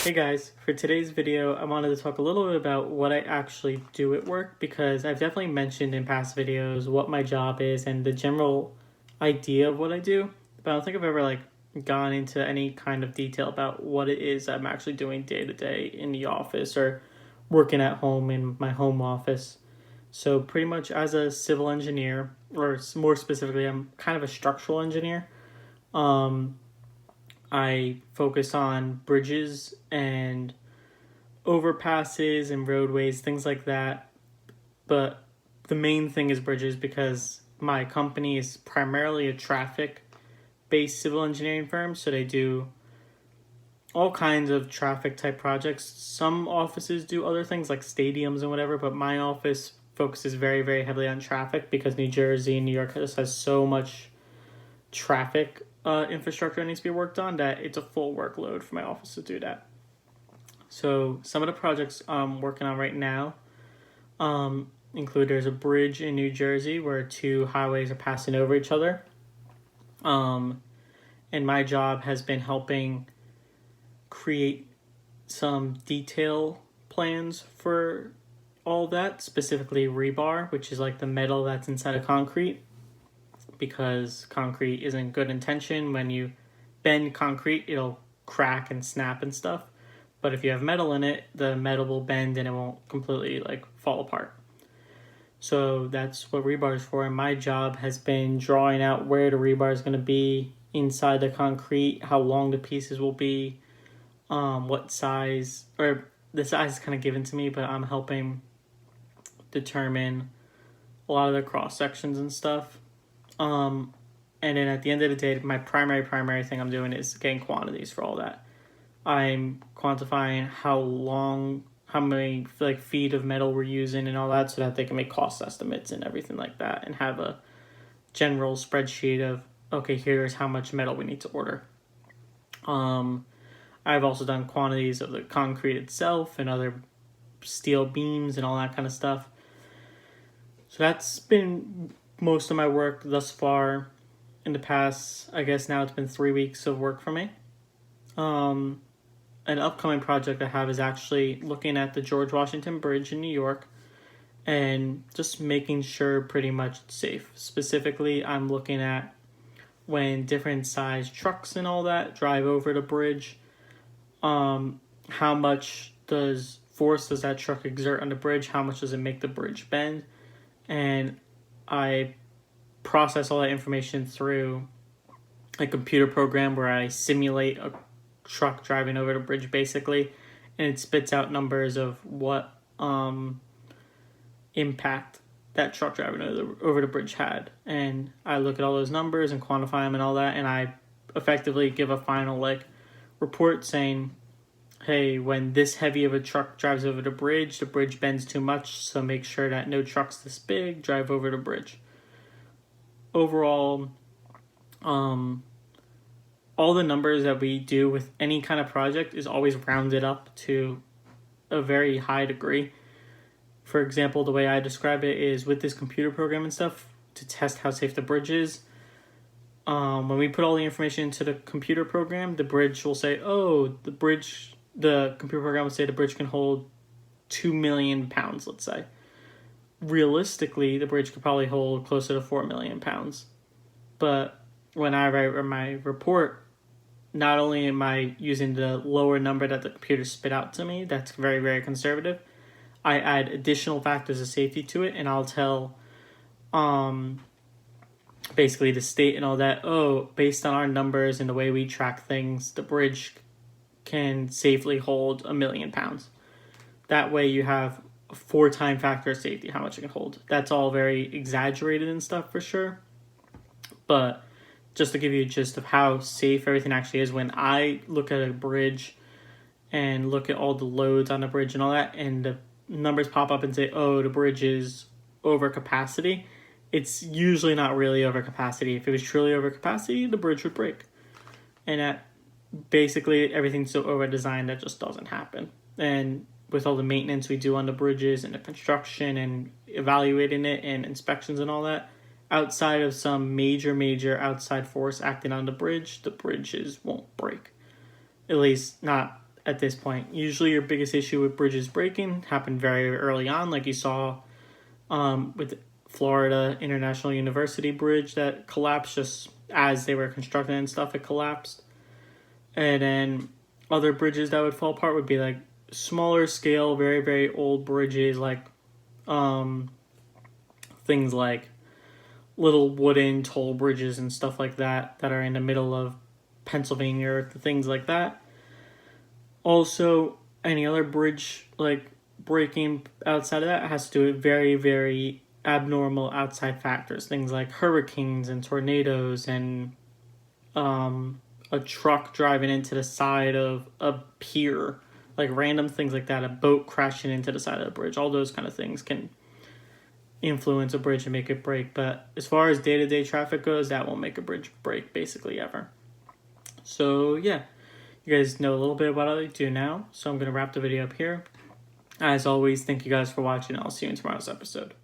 Hey guys, for today's video, I wanted to talk a little bit about what I actually do at work because I've definitely mentioned in past videos what my job is and the general idea of what I do, but I don't think I've ever gone into any kind of detail about what it is I'm actually doing day to day in the office or working at home in my home office. So pretty much as a civil engineer, or more specifically, I'm kind of a structural engineer. Um, I focus on bridges and overpasses and roadways, things like that. But the main thing is bridges because my company is primarily a traffic based civil engineering firm. So they do all kinds of traffic type projects. Some offices do other things like stadiums and whatever, but my office focuses very, very heavily on traffic because New Jersey and New York just has so much traffic infrastructure that needs to be worked on that it's a full workload for my office to do that. So some of the projects I'm working on right now include there's a bridge in New Jersey where two highways are passing over each other. And my job has been helping create some detail plans for all that, specifically rebar, which is like the metal that's inside of concrete, because concrete isn't good in tension. When you bend concrete, it'll crack and snap and stuff. But if you have metal in it, the metal will bend and it won't completely fall apart. So that's what rebar is for. And my job has been drawing out where the rebar is going to be inside the concrete, how long the pieces will be, what size, or the size is kind of given to me, but I'm helping determine a lot of the cross sections and stuff. And then at the end of the day, my primary thing I'm doing is getting quantities for all that. I'm quantifying how many feet of metal we're using and all that, so that they can make cost estimates and everything like that, and have a general spreadsheet of, okay, here's how much metal we need to order. I've also done quantities of the concrete itself and other steel beams and all that kind of stuff. So that's been most of my work thus far in the past, I guess now it's been 3 weeks of work for me. An upcoming project I have is actually looking at the George Washington Bridge in New York and just making sure pretty much it's safe. Specifically, I'm looking at when different size trucks and all that drive over the bridge, how much force does that truck exert on the bridge, how much does it make the bridge bend, and I process all that information through a computer program where I simulate a truck driving over the bridge basically, and it spits out numbers of what impact that truck driving over the bridge had, and I look at all those numbers and quantify them and all that, and I effectively give a final report saying, hey, when this heavy of a truck drives over the bridge bends too much, so make sure that no trucks this big drive over the bridge. Overall, all the numbers that we do with any kind of project is always rounded up to a very high degree. For example, the way I describe it is with this computer program and stuff to test how safe the bridge is. When we put all the information into the computer program, the bridge will say, the computer program will say the bridge can hold 2 million pounds, let's say. Realistically, the bridge could probably hold closer to 4 million pounds. But when I write my report, not only am I using the lower number that the computer spit out to me, that's very, very conservative, I add additional factors of safety to it, and I'll tell basically the state and all that, based on our numbers and the way we track things, the bridge can safely hold 1 million pounds. That way you have a 4-time factor of safety, how much it can hold. That's all very exaggerated and stuff for sure, but just to give you a gist of how safe everything actually is, when I look at a bridge and look at all the loads on the bridge and all that, and the numbers pop up and say, the bridge is over capacity, it's usually not really over capacity. If it was truly over capacity, the bridge would break. And that basically everything's so over designed that just doesn't happen. And with all the maintenance we do on the bridges and the construction and evaluating it and inspections and all that, outside of some major outside force acting on the bridges won't break. At least not at this point. Usually your biggest issue with bridges breaking happened very early on, like you saw with Florida International University Bridge that collapsed just as they were constructing and stuff, it collapsed. And then other bridges that would fall apart would be like smaller scale, very, very old bridges, like things like little wooden toll bridges and stuff like that that are in the middle of Pennsylvania or things like that. Also, any other bridge like breaking outside of that has to do with very, very abnormal outside factors. Things like hurricanes and tornadoes and a truck driving into the side of a pier. Like random things like that. A boat crashing into the side of the bridge. All those kind of things can influence a bridge and make it break. But as far as day-to-day traffic goes, that won't make a bridge break basically ever. So yeah, you guys know a little bit about what I do now. So I'm going to wrap the video up here. As always, thank you guys for watching. I'll see you in tomorrow's episode.